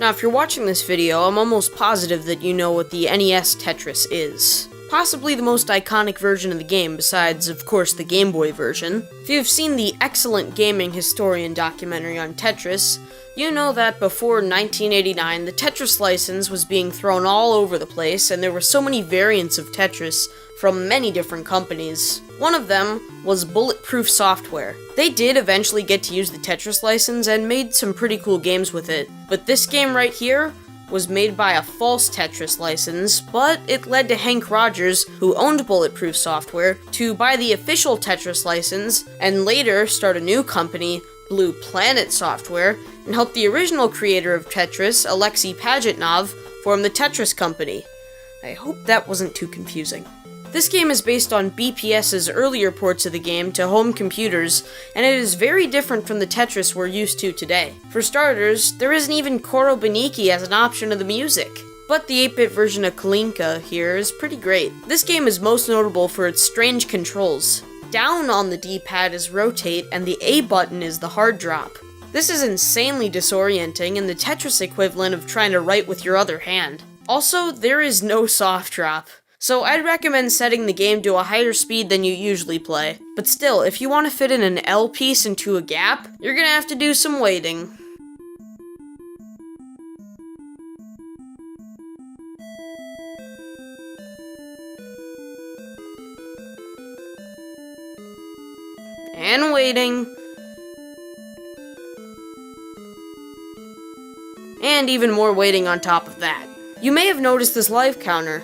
Now, if you're watching this video, I'm almost positive that you know what the NES Tetris is. Possibly the most iconic version of the game, besides, of course, the Game Boy version. If you've seen the excellent gaming historian documentary on Tetris, you know that before 1989, the Tetris license was being thrown all over the place, and there were so many variants of Tetris from many different companies. One of them was Bulletproof Software. They did eventually get to use the Tetris license and made some pretty cool games with it, but this game right here was made by a false Tetris license, but it led to Hank Rogers, who owned Bulletproof Software, to buy the official Tetris license and later start a new company, Blue Planet Software, and help the original creator of Tetris, Alexei Pajitnov, form the Tetris Company. I hope that wasn't too confusing. This game is based on BPS's earlier ports of the game to home computers, and it is very different from the Tetris we're used to today. For starters, there isn't even Korobaniki as an option of the music. But the 8-bit version of Kalinka here is pretty great. This game is most notable for its strange controls. Down on the D-pad is rotate, and the A button is the hard drop. This is insanely disorienting and the Tetris equivalent of trying to write with your other hand. Also, there is no soft drop. So I'd recommend setting the game to a higher speed than you usually play. But still, if you want to fit in an L piece into a gap, you're gonna have to do some waiting. And waiting. And even more waiting on top of that. You may have noticed this life counter.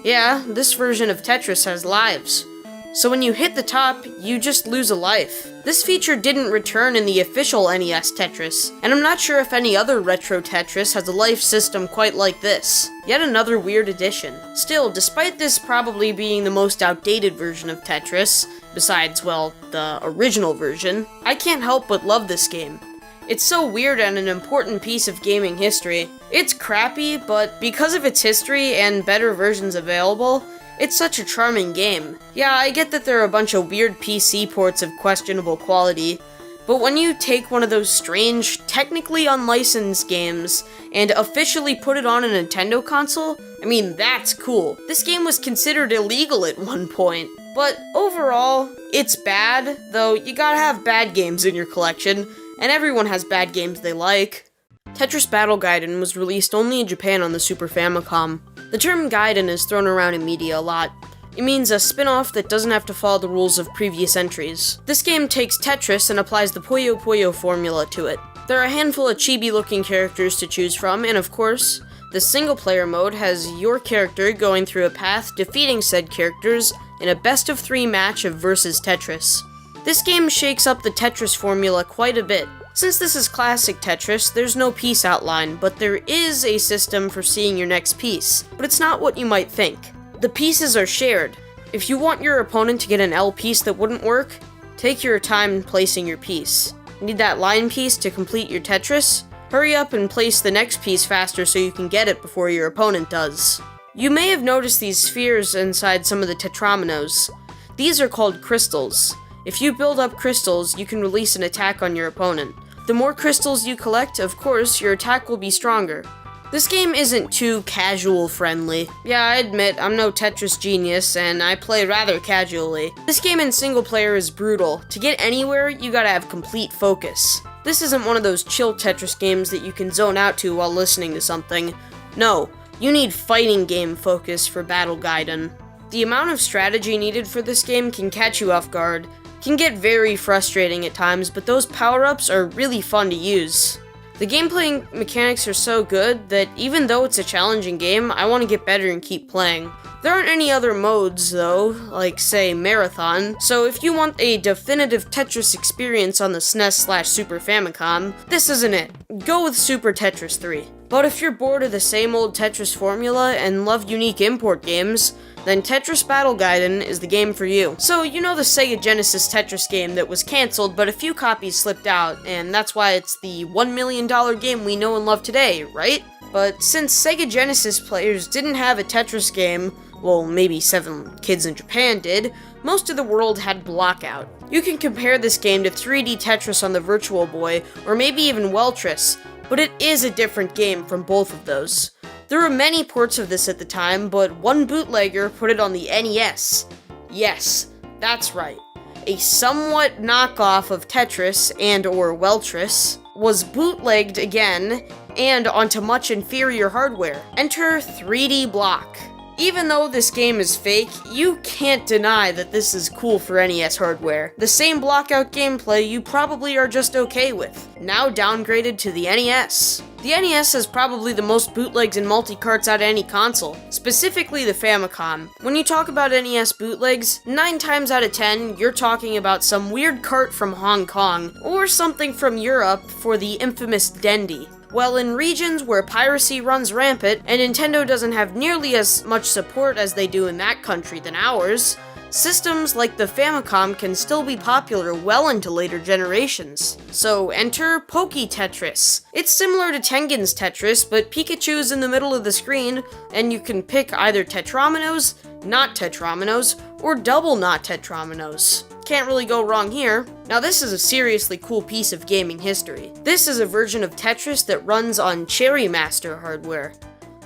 Yeah, this version of Tetris has lives. So when you hit the top, you just lose a life. This feature didn't return in the official NES Tetris, and I'm not sure if any other retro Tetris has a life system quite like this. Yet another weird addition. Still, despite this probably being the most outdated version of Tetris, besides, well, the original version, I can't help but love this game. It's so weird and an important piece of gaming history. It's crappy, but because of its history and better versions available, it's such a charming game. Yeah, I get that there are a bunch of weird PC ports of questionable quality, but when you take one of those strange, technically unlicensed games and officially put it on a Nintendo console, I mean, that's cool. This game was considered illegal at one point. But overall, it's bad, though you gotta have bad games in your collection, and everyone has bad games they like. Tetris Battle Gaiden was released only in Japan on the Super Famicom. The term Gaiden is thrown around in media a lot. It means a spin-off that doesn't have to follow the rules of previous entries. This game takes Tetris and applies the Puyo Puyo formula to it. There are a handful of chibi-looking characters to choose from, and of course, the single-player mode has your character going through a path, defeating said characters in a best-of-3 match of Versus Tetris. This game shakes up the Tetris formula quite a bit. Since this is classic Tetris, there's no piece outline, but there is a system for seeing your next piece. But it's not what you might think. The pieces are shared. If you want your opponent to get an L piece that wouldn't work, take your time placing your piece. Need that line piece to complete your Tetris? Hurry up and place the next piece faster so you can get it before your opponent does. You may have noticed these spheres inside some of the tetrominoes. These are called crystals. If you build up crystals, you can release an attack on your opponent. The more crystals you collect, of course, your attack will be stronger. This game isn't too casual friendly. Yeah, I admit, I'm no Tetris genius, and I play rather casually. This game in single player is brutal. To get anywhere, you gotta have complete focus. This isn't one of those chill Tetris games that you can zone out to while listening to something. No, you need fighting game focus for Battle Gaiden. The amount of strategy needed for this game can catch you off guard. Can get very frustrating at times, but those power-ups are really fun to use. The gameplay mechanics are so good that even though it's a challenging game, I want to get better and keep playing. There aren't any other modes though, like say Marathon, so if you want a definitive Tetris experience on the SNES/Super Famicom, this isn't it. Go with Super Tetris 3. But if you're bored of the same old Tetris formula and love unique import games, then Tetris Battle Gaiden is the game for you. So, you know the Sega Genesis Tetris game that was cancelled, but a few copies slipped out, and that's why it's the $1 million game we know and love today, right? But since Sega Genesis players didn't have a Tetris game, well, maybe 7 kids in Japan did, most of the world had blockout. You can compare this game to 3D Tetris on the Virtual Boy, or maybe even Weltris, but it is a different game from both of those. There were many ports of this at the time, but one bootlegger put it on the NES. Yes, that's right. A somewhat knockoff of Tetris and/or Weltris was bootlegged again and onto much inferior hardware. Enter 3D Block. Even though this game is fake, you can't deny that this is cool for NES hardware. The same blockout gameplay you probably are just okay with, now downgraded to the NES. The NES has probably the most bootlegs and multi-carts out of any console, specifically the Famicom. When you talk about NES bootlegs, 9 times out of 10, you're talking about some weird cart from Hong Kong, or something from Europe for the infamous Dendy. Well, in regions where piracy runs rampant, and Nintendo doesn't have nearly as much support as they do in that country than ours, systems like the Famicom can still be popular well into later generations. So enter Poke Tetris. It's similar to Tengen's Tetris, but Pikachu's in the middle of the screen, and you can pick either Tetrominoes, not Tetrominoes, or double not Tetrominoes. Can't really go wrong here. Now this is a seriously cool piece of gaming history. This is a version of Tetris that runs on Cherry Master hardware.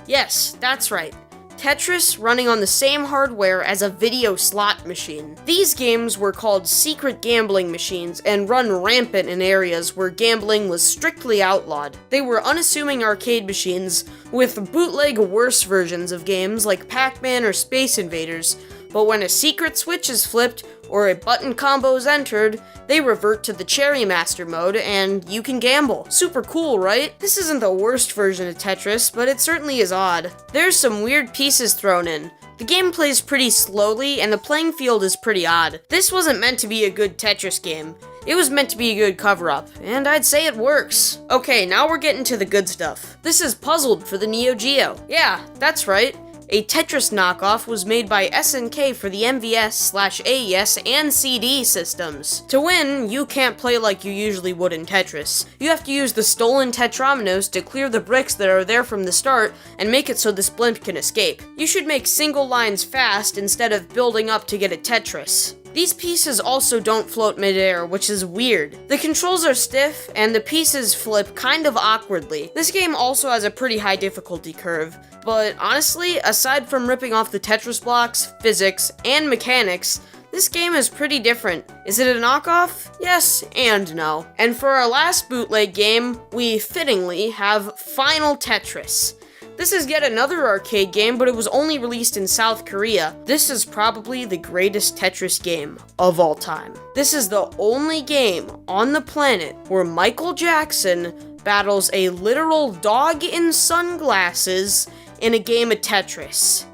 Yes, that's right. Tetris running on the same hardware as a video slot machine. These games were called secret gambling machines and run rampant in areas where gambling was strictly outlawed. They were unassuming arcade machines with bootleg worse versions of games like Pac-Man or Space Invaders, but when a secret switch is flipped or a button combo is entered, they revert to the Cherry Master mode and you can gamble. Super cool, right? This isn't the worst version of Tetris, but it certainly is odd. There's some weird pieces thrown in. The game plays pretty slowly and the playing field is pretty odd. This wasn't meant to be a good Tetris game. It was meant to be a good cover-up, and I'd say it works. Okay, now we're getting to the good stuff. This is Puzzled for the Neo Geo. Yeah, that's right. A Tetris knockoff was made by SNK for the MVS/AES and CD systems. To win, you can't play like you usually would in Tetris. You have to use the stolen Tetrominoes to clear the bricks that are there from the start and make it so this blimp can escape. You should make single lines fast instead of building up to get a Tetris. These pieces also don't float midair, which is weird. The controls are stiff, and the pieces flip kind of awkwardly. This game also has a pretty high difficulty curve, but honestly, aside from ripping off the Tetris blocks, physics, and mechanics, this game is pretty different. Is it a knockoff? Yes and no. And for our last bootleg game, we fittingly have Final Tetris. This is yet another arcade game, but it was only released in South Korea. This is probably the greatest Tetris game of all time. This is the only game on the planet where Michael Jackson battles a literal dog in sunglasses in a game of Tetris.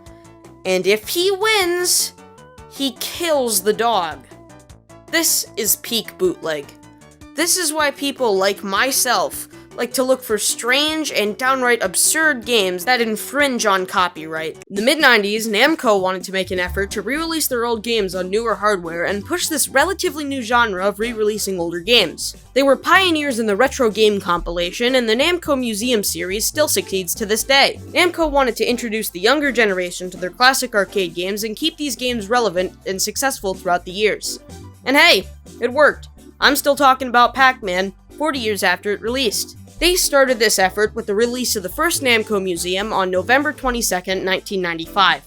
And if he wins, he kills the dog. This is peak bootleg. This is why people like myself like to look for strange and downright absurd games that infringe on copyright. In the mid-90s, Namco wanted to make an effort to re-release their old games on newer hardware and push this relatively new genre of re-releasing older games. They were pioneers in the retro game compilation, and the Namco Museum series still succeeds to this day. Namco wanted to introduce the younger generation to their classic arcade games and keep these games relevant and successful throughout the years. And hey, it worked. I'm still talking about Pac-Man 40 years after it released. They started this effort with the release of the first Namco Museum on November 22nd, 1995.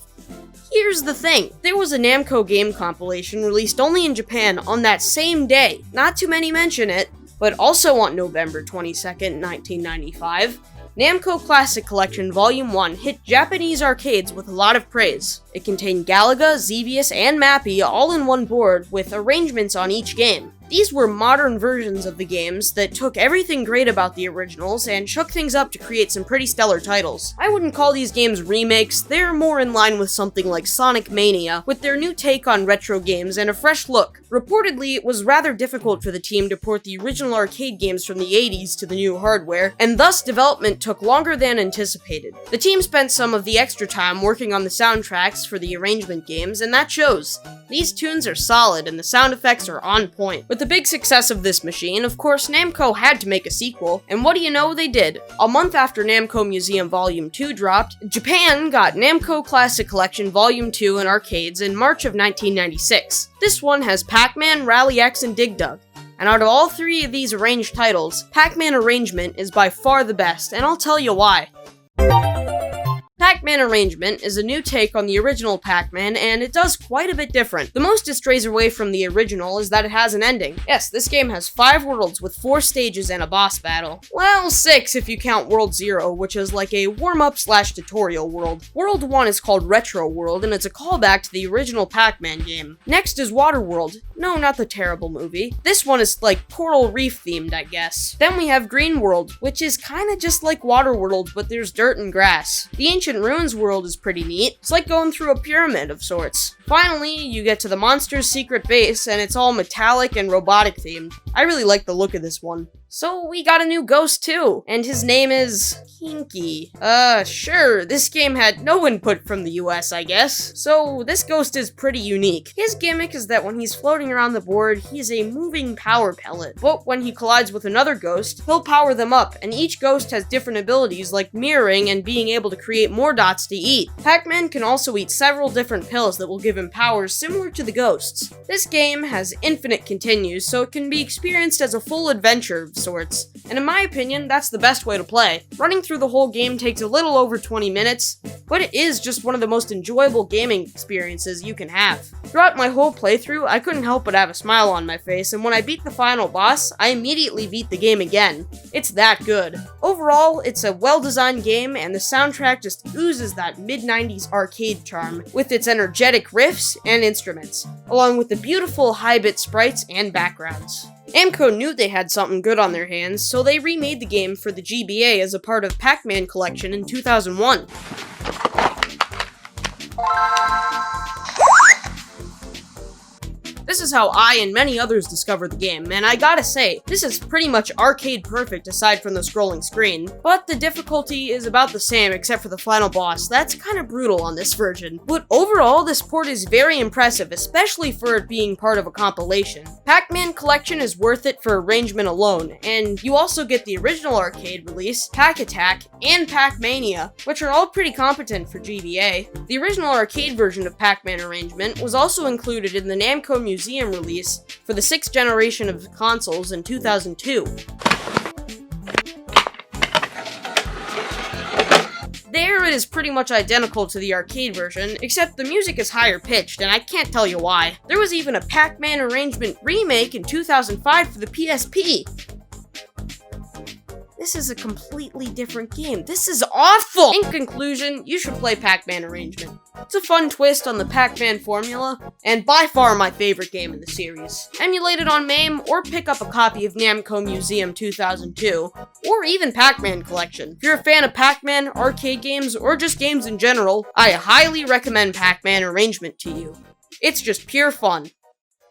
Here's the thing, there was a Namco game compilation released only in Japan on that same day. Not too many mention it, but also on November 22nd, 1995, Namco Classic Collection Volume 1 hit Japanese arcades with a lot of praise. It contained Galaga, Xevious, and Mappy all in one board with arrangements on each game. These were modern versions of the games that took everything great about the originals and shook things up to create some pretty stellar titles. I wouldn't call these games remakes, they're more in line with something like Sonic Mania, with their new take on retro games and a fresh look. Reportedly, it was rather difficult for the team to port the original arcade games from the 80s to the new hardware, and thus development took longer than anticipated. The team spent some of the extra time working on the soundtracks for the arrangement games, and that shows. These tunes are solid and the sound effects are on point. With the big success of this machine, of course, Namco had to make a sequel, and what do you know, they did. A month after Namco Museum Volume 2 dropped, Japan got Namco Classic Collection Volume 2 in arcades in March of 1996. This one has Pac-Man, Rally X, and Dig Dug. And out of all three of these arranged titles, Pac-Man Arrangement is by far the best, and I'll tell you why. Pac-Man Arrangement is a new take on the original Pac-Man, and it does quite a bit different. The most it strays away from the original is that it has an ending. Yes, this game has 5 worlds with 4 stages and a boss battle. Well, 6 if you count World 0, which is like a warm-up/tutorial world. World 1 is called Retro World, and it's a callback to the original Pac-Man game. Next is Water World. No, not the terrible movie. This one is like Coral Reef themed, I guess. Then we have Green World, which is kinda just like Water World, but there's dirt and grass. The Ancient Ruins world is pretty neat. It's like going through a pyramid of sorts. Finally, you get to the monster's secret base, and it's all metallic and robotic themed. I really like the look of this one. So we got a new ghost too, and his name is Kinky. Sure, this game had no input from the US, I guess. So this ghost is pretty unique. His gimmick is that when he's floating around the board, he's a moving power pellet. But when he collides with another ghost, he'll power them up, and each ghost has different abilities like mirroring and being able to create more dots to eat. Pac-Man can also eat several different pills that will give him powers similar to the ghosts. This game has infinite continues, so it can be experienced as a full adventure of sorts, and in my opinion, that's the best way to play. Running through the whole game takes a little over 20 minutes, but it is just one of the most enjoyable gaming experiences you can have. Throughout my whole playthrough, I couldn't help but have a smile on my face, and when I beat the final boss, I immediately beat the game again. It's that good. Overall, it's a well-designed game, and the soundtrack just oozes that mid-90s arcade charm, with its energetic riffs and instruments, along with the beautiful high-bit sprites and backgrounds. Namco knew they had something good on their hands, so they remade the game for the GBA as a part of Pac-Man Collection in 2001. This is how I and many others discovered the game, and I gotta say, this is pretty much arcade perfect aside from the scrolling screen. But the difficulty is about the same except for the final boss. That's kinda brutal on this version. But overall, this port is very impressive, especially for it being part of a compilation. Pac-Man Collection is worth it for arrangement alone, and you also get the original arcade release, Pac-Attack, and Pac-Mania, which are all pretty competent for GBA. The original arcade version of Pac-Man Arrangement was also included in the Namco Museum release for the 6th generation of consoles in 2002. There it is pretty much identical to the arcade version, except the music is higher pitched, and I can't tell you why. There was even a Pac-Man Arrangement remake in 2005 for the PSP. This is a completely different game. This is awful! In conclusion, you should play Pac-Man Arrangement. It's a fun twist on the Pac-Man formula, and by far my favorite game in the series. Emulate it on MAME, or pick up a copy of Namco Museum 2002, or even Pac-Man Collection. If you're a fan of Pac-Man, arcade games, or just games in general, I highly recommend Pac-Man Arrangement to you. It's just pure fun.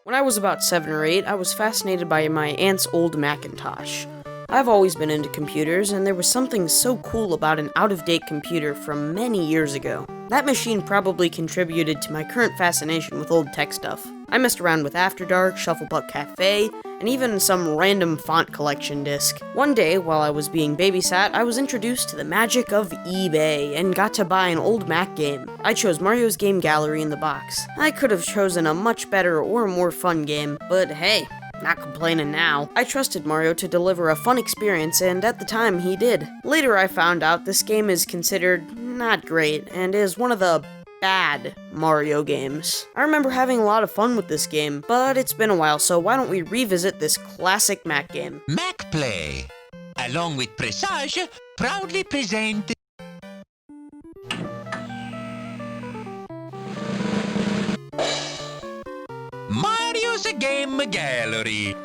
When I was about 7 or 8, I was fascinated by my aunt's old Macintosh. I've always been into computers, and there was something so cool about an out-of-date computer from many years ago. That machine probably contributed to my current fascination with old tech stuff. I messed around with After Dark, Shufflepuck Cafe, and even some random font collection disc. One day, while I was being babysat, I was introduced to the magic of eBay, and got to buy an old Mac game. I chose Mario's Game Gallery in the box. I could have chosen a much better or more fun game, but hey, not complaining now. I trusted Mario to deliver a fun experience, and at the time, he did. Later, I found out this game is considered not great, and is one of the bad Mario games. I remember having a lot of fun with this game, but it's been a while, so why don't we revisit this classic Mac game? Mac Play, along with Presage, proudly present Mario's Game Gallery.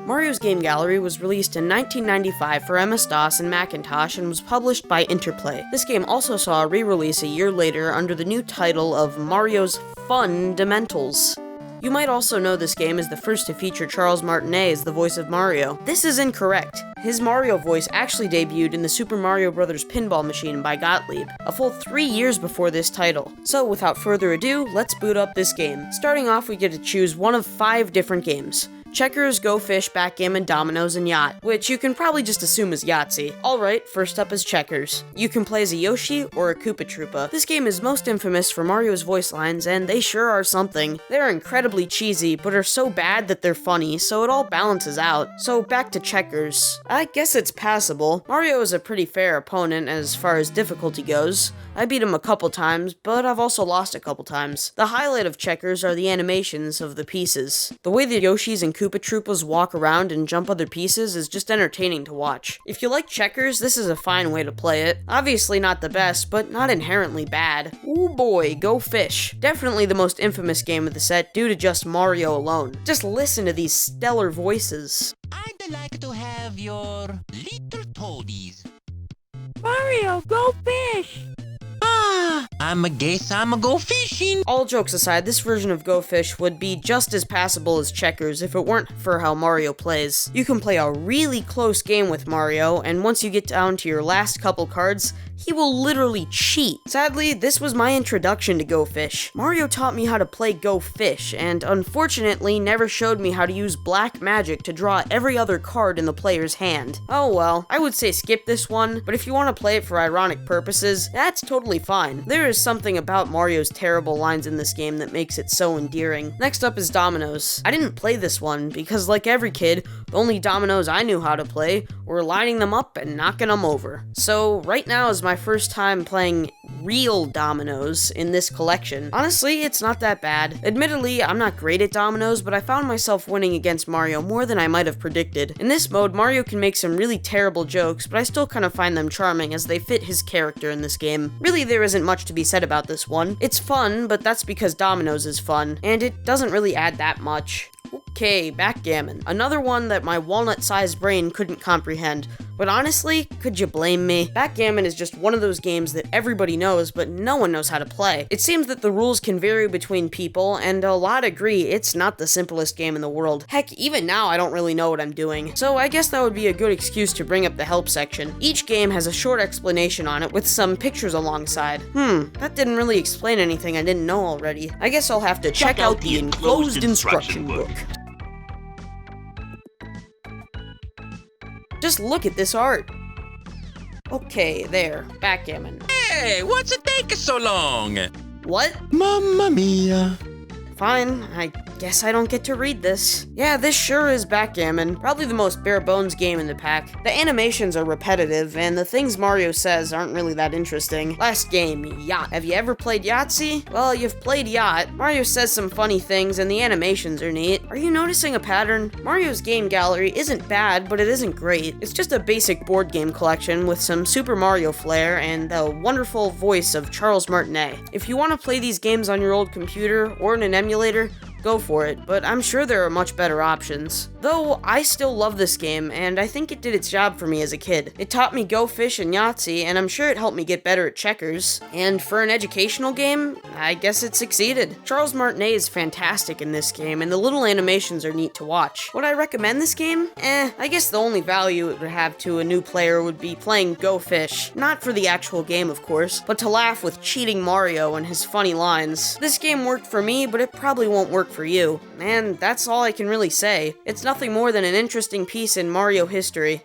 Mario's Game Gallery was released in 1995 for MS-DOS and Macintosh and was published by Interplay. This game also saw a re-release a year later under the new title of Mario's Fundamentals. You might also know this game as the first to feature Charles Martinet as the voice of Mario. This is incorrect. His Mario voice actually debuted in the Super Mario Bros. Pinball Machine by Gottlieb, a full 3 years before this title. So without further ado, let's boot up this game. Starting off, we get to choose one of 5 different games. checkers, go fish, backgammon, dominoes, and yacht, which you can probably just assume is Yahtzee. Alright, first up is checkers. You can play as a Yoshi or a Koopa Troopa. This game is most infamous for Mario's voice lines, and they sure are something. They're incredibly cheesy, but are so bad that they're funny, so it all balances out. So back to checkers. I guess it's passable. Mario is a pretty fair opponent as far as difficulty goes. I beat him a couple times, but I've also lost a couple times. The highlight of checkers are the animations of the pieces. The way the Yoshis and Koopa Troopas walk around and jump other pieces is just entertaining to watch. If you like checkers, this is a fine way to play it. Obviously not the best, but not inherently bad. Ooh boy, go fish. Definitely the most infamous game of the set due to just Mario alone. Just listen to these stellar voices. I'd like to have your little toadies. Mario, go fish! I'ma go fishing. All jokes aside, this version of Go Fish would be just as passable as checkers if it weren't for how Mario plays. You can play a really close game with Mario, and once you get down to your last couple cards, he will literally cheat. Sadly, this was my introduction to Go Fish. Mario taught me how to play Go Fish, and unfortunately never showed me how to use black magic to draw every other card in the player's hand. Oh well, I would say skip this one, but if you want to play it for ironic purposes, that's totally fine. There is something about Mario's terrible lines in this game that makes it so endearing. Next up is dominoes. I didn't play this one, because like every kid, the only dominoes I knew how to play were lining them up and knocking them over. So right now is my first time playing real dominoes in this collection. Honestly, it's not that bad. Admittedly, I'm not great at dominoes, but I found myself winning against Mario more than I might have predicted. In this mode, Mario can make some really terrible jokes, but I still kind of find them charming as they fit his character in this game. Really, there isn't much to be said about this one. It's fun, but that's because dominoes is fun, and it doesn't really add that much. Okay, backgammon. Another one that my walnut-sized brain couldn't comprehend. But honestly, could you blame me? Backgammon is just one of those games that everybody knows, but no one knows how to play. It seems that the rules can vary between people, and a lot agree it's not the simplest game in the world. Heck, even now I don't really know what I'm doing. So I guess that would be a good excuse to bring up the help section. Each game has a short explanation on it with some pictures alongside. That didn't really explain anything I didn't know already. I guess I'll have to check out the enclosed instruction book. Just look at this art. Okay, there. Backgammon. Hey, what's it taking so long? What? Mamma mia. Fine, I guess I don't get to read this. Yeah, this sure is backgammon. Probably the most bare-bones game in the pack. The animations are repetitive, and the things Mario says aren't really that interesting. Last game, Yacht. Have you ever played Yahtzee? Well, you've played Yacht. Mario says some funny things, and the animations are neat. Are you noticing a pattern? Mario's game gallery isn't bad, but it isn't great. It's just a basic board game collection with some Super Mario flair and the wonderful voice of Charles Martinet. If you want to play these games on your old computer or in an emulator, go for it, but I'm sure there are much better options. Though, I still love this game, and I think it did its job for me as a kid. It taught me Go Fish and Yahtzee, and I'm sure it helped me get better at checkers. And for an educational game, I guess it succeeded. Charles Martinet is fantastic in this game, and the little animations are neat to watch. Would I recommend this game? I guess the only value it would have to a new player would be playing Go Fish. Not for the actual game, of course, but to laugh with cheating Mario and his funny lines. This game worked for me, but it probably won't work for you. And that's all I can really say. It's nothing more than an interesting piece in Mario history.